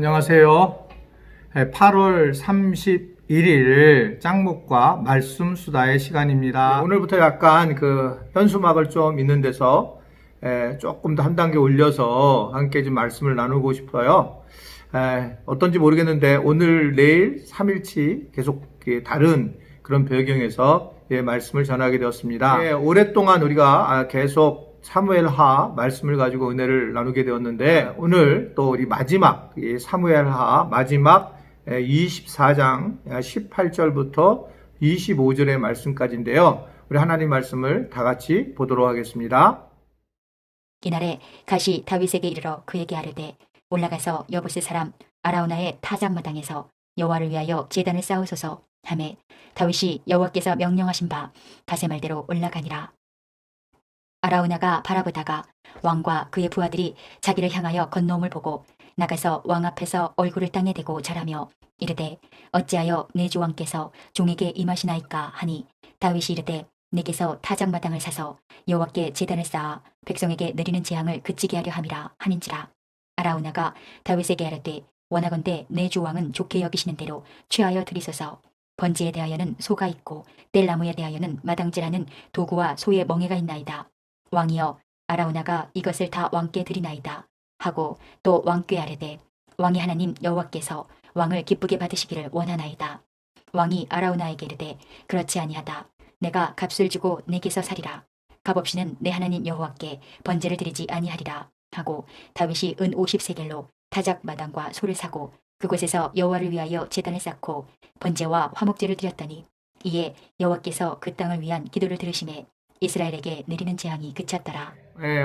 안녕하세요. 8월 31일 짱목과 말씀 수다의 시간입니다. 오늘부터 약간 현수막을 좀 있는 데서 조금 더 한 단계 올려서 함께 좀 말씀을 나누고 싶어요. 어떤지 모르겠는데 오늘 내일 3일치 계속 다른 그런 배경에서 말씀을 전하게 되었습니다. 오랫동안 우리가 계속 사무엘하 말씀을 가지고 은혜를 나누게 되었는데 오늘 또 우리 마지막 사무엘하 마지막 24장 18절부터 25절의 말씀까지인데요. 우리 하나님 말씀을 다 같이 보도록 하겠습니다. 이날에 갓이 다윗에게 이르러 그에게 아뢰되 올라가서 여부스 사람 아라우나의 타작마당에서 여호와를 위하여 제단을 쌓으소서 하매 다윗이 여호와께서 명령하신 바 갓의 말대로 올라가니라. 아라우나가 바라보다가 왕과 그의 부하들이 자기를 향하여 건너옴을 보고 나가서 왕 앞에서 얼굴을 땅에 대고 절하며 이르되 어찌하여 내 주왕께서 종에게 임하시나이까 하니 다윗이 이르되 내게서 타작마당을 사서 여호와께 제단을 쌓아 백성에게 내리는 재앙을 그치게 하려 함이라 하는지라. 아라우나가 다윗에게 아뢰되 원하건대 내 주왕은 좋게 여기시는 대로 취하여 드리소서. 번제에 대하여는 소가 있고 뗄나무에 대하여는 마당질하는 도구와 소의 멍에가 있나이다. 왕이여 아라우나가 이것을 다 왕께 드리나이다 하고 또 왕께 아뢰되 왕이 하나님 여호와께서 왕을 기쁘게 받으시기를 원하나이다. 왕이 아라우나에게 이르되 그렇지 아니하다. 내가 값을 주고 내게서 사리라. 값 없이는 내 하나님 여호와께 번제를 드리지 아니하리라 하고 다윗이 은 50세겔로 타작 마당과 소를 사고 그곳에서 여호와를 위하여 제단을 쌓고 번제와 화목제를 드렸더니 이에 여호와께서 그 땅을 위한 기도를 들으시매 이스라엘에게 내리는 재앙이 그쳤더라.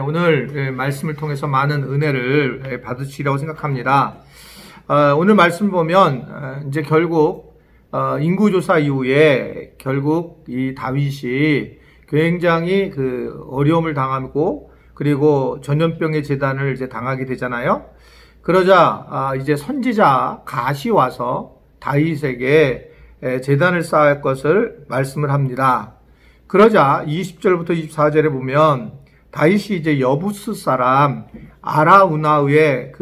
오늘 말씀을 통해서 많은 은혜를 받으시리라고 생각합니다. 오늘 말씀 보면 이제 결국 인구조사 이후에 결국 이 다윗이 굉장히 어려움을 당하고 그리고 전염병의 재단을 이제 당하게 되잖아요. 그러자 이제 선지자 갓이 와서 다윗에게 제단을 쌓을 것을 말씀을 합니다. 그러자 20절부터 24절에 보면 다윗이 이제 여부스 사람 아라우나의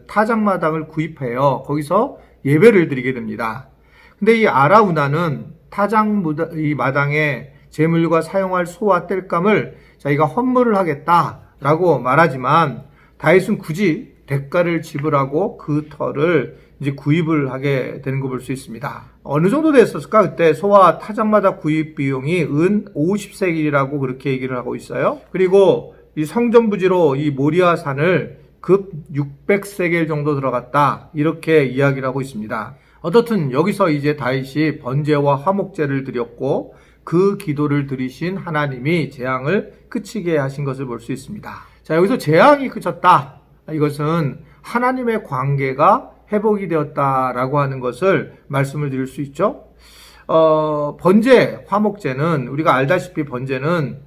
타작마당을 구입해요. 거기서 예배를 드리게 됩니다. 근데 이 아라우나는 이 마당에 제물과 사용할 소와 땔감을 자기가 헌물을 하겠다라고 말하지만 다윗은 굳이 대가를 지불하고 그 터를 이제 구입을 하게 되는 거 볼 수 있습니다. 어느 정도 됐었을까? 그때 소와 타작마당 구입 비용이 은 50세겔이라고 그렇게 얘기를 하고 있어요. 그리고 이 성전 부지로 이 모리아 산을 급 600세겔 정도 들어갔다. 이렇게 이야기를 하고 있습니다. 어떻든 여기서 이제 다윗이 번제와 화목제를 드렸고 그 기도를 들으신 하나님이 재앙을 그치게 하신 것을 볼 수 있습니다. 자, 여기서 재앙이 그쳤다. 이것은 하나님의 관계가 회복이 되었다라고 하는 것을 말씀을 드릴 수 있죠. 번제, 화목제는 우리가 알다시피 번제는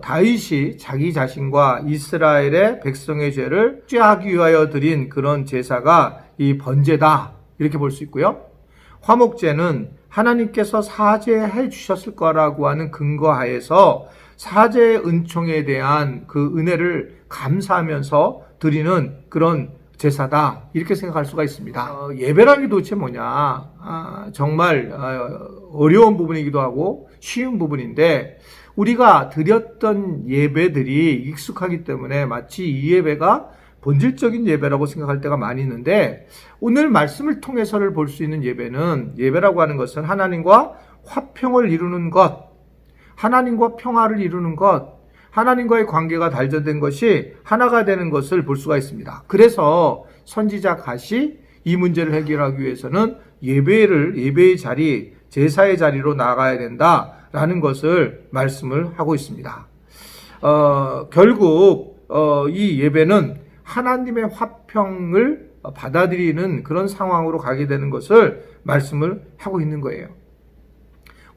다윗이 자기 자신과 이스라엘의 백성의 죄를 죄하기 위하여 드린 그런 제사가 이 번제다 이렇게 볼 수 있고요. 화목제는 하나님께서 사죄해 주셨을 거라고 하는 근거하에서 사죄의 은총에 대한 그 은혜를 감사하면서 드리는 그런 제사다 이렇게 생각할 수가 있습니다. 예배라는 게 도대체 뭐냐? 정말 어려운 부분이기도 하고 쉬운 부분인데 우리가 드렸던 예배들이 익숙하기 때문에 마치 이 예배가 본질적인 예배라고 생각할 때가 많이 있는데 오늘 말씀을 통해서를 볼 수 있는 예배라고 하는 것은 하나님과 화평을 이루는 것, 하나님과 평화를 이루는 것, 하나님과의 관계가 단절된 것이 하나가 되는 것을 볼 수가 있습니다. 그래서 선지자 갓이 이 문제를 해결하기 위해서는 예배의 자리, 제사의 자리로 나가야 된다라는 것을 말씀을 하고 있습니다. 결국 이 예배는 하나님의 화평을 받아들이는 그런 상황으로 가게 되는 것을 말씀을 하고 있는 거예요.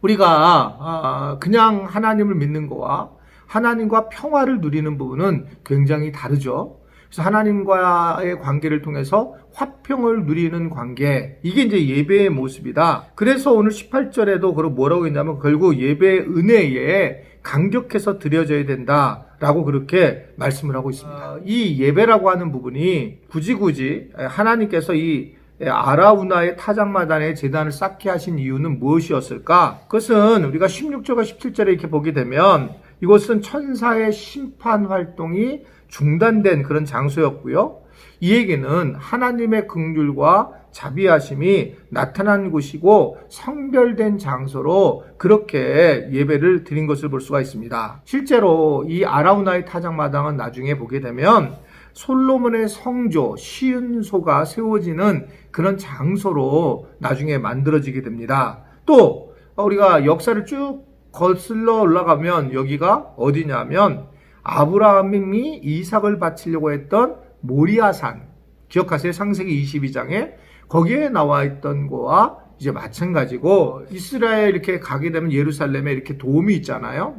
우리가 그냥 하나님을 믿는 거와 하나님과 평화를 누리는 부분은 굉장히 다르죠. 그래서 하나님과의 관계를 통해서 화평을 누리는 관계, 이게 이제 예배의 모습이다. 그래서 오늘 18절에도 뭐라고 했냐면 결국 예배의 은혜에 감격해서 드려져야 된다 라고 그렇게 말씀을 하고 있습니다. 이 예배라고 하는 부분이 굳이 하나님께서 이 아라우나의 타작마당에 제단을 쌓게 하신 이유는 무엇이었을까? 그것은 우리가 16절과 17절에 이렇게 보게 되면 이곳은 천사의 심판 활동이 중단된 그런 장소였고요. 이 얘기는 하나님의 긍휼과 자비하심이 나타난 곳이고 성별된 장소로 그렇게 예배를 드린 것을 볼 수가 있습니다. 실제로 이 아라우나의 타작마당은 나중에 보게 되면 솔로몬의 성조 시은소가 세워지는 그런 장소로 나중에 만들어지게 됩니다. 또 우리가 역사를 쭉 거슬러 올라가면 여기가 어디냐면 아브라함이 이삭을 바치려고 했던 모리아산, 기억하세요? 창세기 22장에 거기에 나와 있던 거와 이제 마찬가지고, 이스라엘 이렇게 가게 되면 예루살렘에 이렇게 돔이 있잖아요.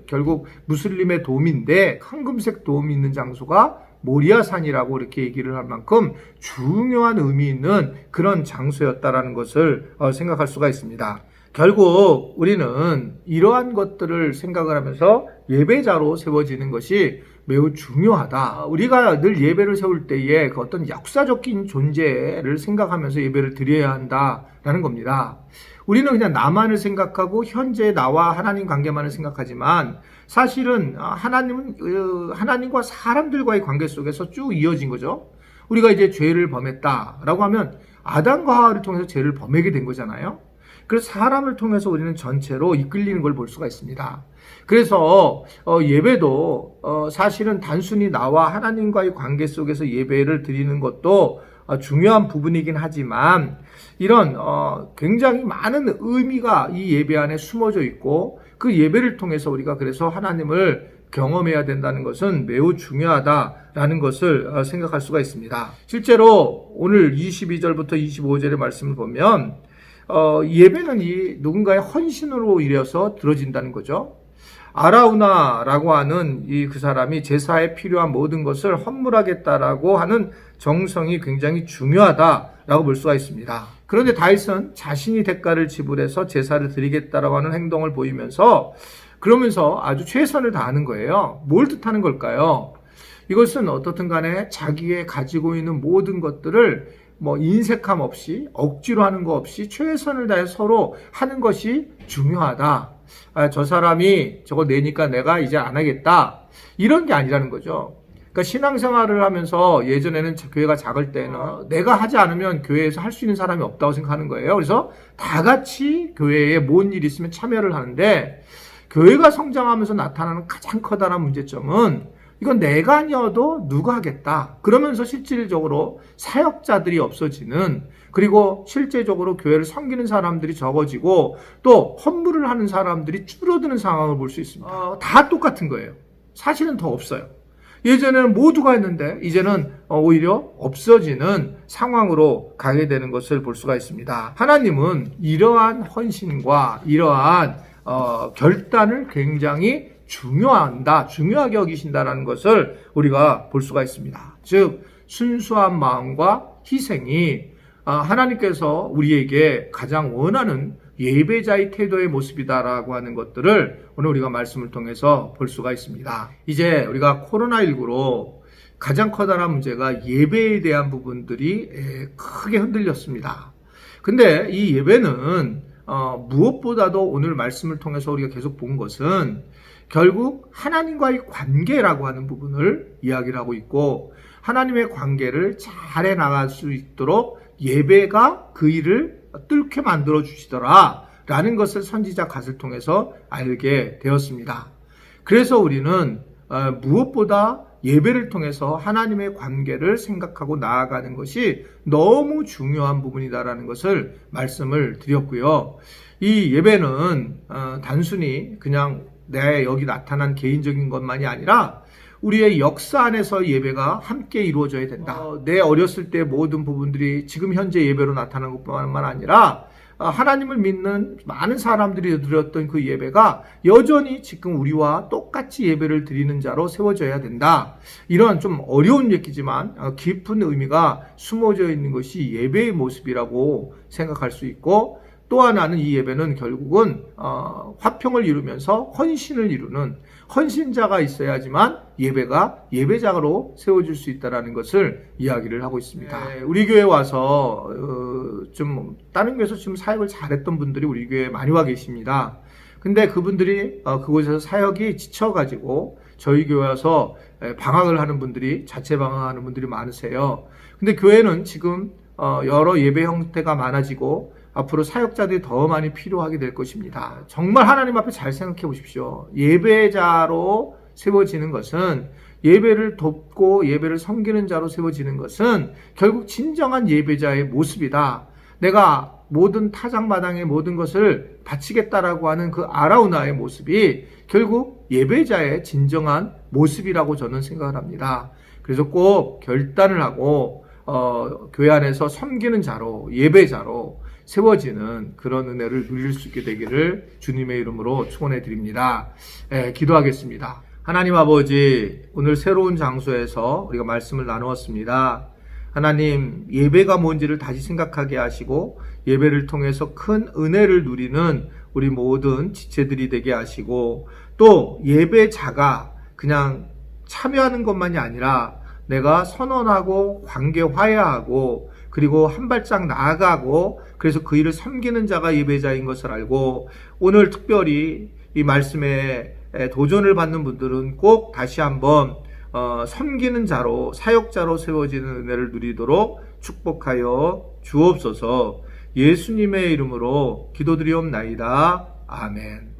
결국 무슬림의 돔인데 황금색 돔이 있는 장소가 모리아산이라고 이렇게 얘기를 할 만큼 중요한 의미 있는 그런 장소였다라는 것을 생각할 수가 있습니다. 결국 우리는 이러한 것들을 생각을 하면서 예배자로 세워지는 것이 매우 중요하다. 우리가 늘 예배를 세울 때에 그 어떤 역사적인 존재를 생각하면서 예배를 드려야 한다라는 겁니다. 우리는 그냥 나만을 생각하고 현재 나와 하나님 관계만을 생각하지만 사실은 하나님은 하나님과 사람들과의 관계 속에서 쭉 이어진 거죠. 우리가 이제 죄를 범했다라고 하면 아담과 하와를 통해서 죄를 범하게 된 거잖아요. 그래서 사람을 통해서 우리는 전체로 이끌리는 걸 볼 수가 있습니다. 그래서 예배도 사실은 단순히 나와 하나님과의 관계 속에서 예배를 드리는 것도 중요한 부분이긴 하지만 이런 굉장히 많은 의미가 이 예배 안에 숨어져 있고 그 예배를 통해서 우리가 그래서 하나님을 경험해야 된다는 것은 매우 중요하다라는 것을 생각할 수가 있습니다. 실제로 오늘 22절부터 25절의 말씀을 보면 예배는 이 누군가의 헌신으로 이뤄서 들어진다는 거죠. 아라우나라고 하는 그 사람이 제사에 필요한 모든 것을 헌물하겠다라고 하는 정성이 굉장히 중요하다라고 볼 수가 있습니다. 그런데 다윗은 자신이 대가를 지불해서 제사를 드리겠다라고 하는 행동을 보이면서 그러면서 아주 최선을 다하는 거예요. 뭘 뜻하는 걸까요? 이것은 어떻든 간에 자기의 가지고 있는 모든 것들을 인색함 없이 억지로 하는 거 없이 최선을 다해 서로 하는 것이 중요하다. 저 사람이 저거 내니까 내가 이제 안 하겠다. 이런 게 아니라는 거죠. 그러니까 신앙생활을 하면서 예전에는 교회가 작을 때는 내가 하지 않으면 교회에서 할 수 있는 사람이 없다고 생각하는 거예요. 그래서 다 같이 교회에 뭔 일이 있으면 참여를 하는데 교회가 성장하면서 나타나는 가장 커다란 문제점은 이건 내가 아니어도 누가 하겠다. 그러면서 실질적으로 사역자들이 없어지는, 그리고 실제적으로 교회를 섬기는 사람들이 적어지고 또 헌물을 하는 사람들이 줄어드는 상황을 볼 수 있습니다. 다 똑같은 거예요. 사실은 더 없어요. 예전에는 모두가 했는데 이제는 오히려 없어지는 상황으로 가게 되는 것을 볼 수가 있습니다. 하나님은 이러한 헌신과 이러한 결단을 굉장히 중요하게 여기신다라는 것을 우리가 볼 수가 있습니다. 즉 순수한 마음과 희생이 하나님께서 우리에게 가장 원하는 예배자의 태도의 모습이다라고 하는 것들을 오늘 우리가 말씀을 통해서 볼 수가 있습니다. 이제 우리가 코로나19로 가장 커다란 문제가 예배에 대한 부분들이 크게 흔들렸습니다. 근데 이 예배는 무엇보다도 오늘 말씀을 통해서 우리가 계속 본 것은 결국 하나님과의 관계라고 하는 부분을 이야기를 하고 있고, 하나님의 관계를 잘 해나갈 수 있도록 예배가 그 일을 뚫게 만들어 주시더라 라는 것을 선지자 갓을 통해서 알게 되었습니다. 그래서 우리는 무엇보다 예배를 통해서 하나님의 관계를 생각하고 나아가는 것이 너무 중요한 부분이다라는 것을 말씀을 드렸고요. 이 예배는 단순히 그냥 내 여기 나타난 개인적인 것만이 아니라 우리의 역사 안에서 예배가 함께 이루어져야 된다. 내 어렸을 때 모든 부분들이 지금 현재 예배로 나타나는 것뿐만 아니라 하나님을 믿는 많은 사람들이 드렸던 그 예배가 여전히 지금 우리와 똑같이 예배를 드리는 자로 세워져야 된다. 이런 좀 어려운 얘기지만 깊은 의미가 숨어져 있는 것이 예배의 모습이라고 생각할 수 있고, 또 하나는 이 예배는 결국은 화평을 이루면서 헌신을 이루는 헌신자가 있어야지만 예배가 예배자로 세워질 수 있다는 것을 이야기를 하고 있습니다. 네, 우리 교회 와서 좀 다른 교회에서 좀 사역을 잘했던 분들이 우리 교회에 많이 와 계십니다. 근데 그분들이 그곳에서 사역이 지쳐가지고 저희 교회 와서 방학을 하는 분들이, 자체 방학하는 분들이 많으세요. 근데 교회는 지금 여러 예배 형태가 많아지고 앞으로 사역자들이 더 많이 필요하게 될 것입니다. 정말 하나님 앞에 잘 생각해 보십시오. 예배자로 세워지는 것은, 예배를 돕고 예배를 섬기는 자로 세워지는 것은 결국 진정한 예배자의 모습이다. 내가 모든 타작마당의 모든 것을 바치겠다라고 하는 그 아라우나의 모습이 결국 예배자의 진정한 모습이라고 저는 생각을 합니다. 그래서 꼭 결단을 하고 교회 안에서 섬기는 자로, 예배자로 세워지는 그런 은혜를 누릴 수 있게 되기를 주님의 이름으로 축원해 드립니다. 기도하겠습니다. 하나님 아버지, 오늘 새로운 장소에서 우리가 말씀을 나누었습니다. 하나님, 예배가 뭔지를 다시 생각하게 하시고 예배를 통해서 큰 은혜를 누리는 우리 모든 지체들이 되게 하시고, 또 예배자가 그냥 참여하는 것만이 아니라 내가 선언하고 관계 화해하고 그리고 한 발짝 나아가고, 그래서 그 일을 섬기는 자가 예배자인 것을 알고, 오늘 특별히 이 말씀에 도전을 받는 분들은 꼭 다시 한번 섬기는 자로, 사역자로 세워지는 은혜를 누리도록 축복하여 주옵소서. 예수님의 이름으로 기도드리옵나이다. 아멘.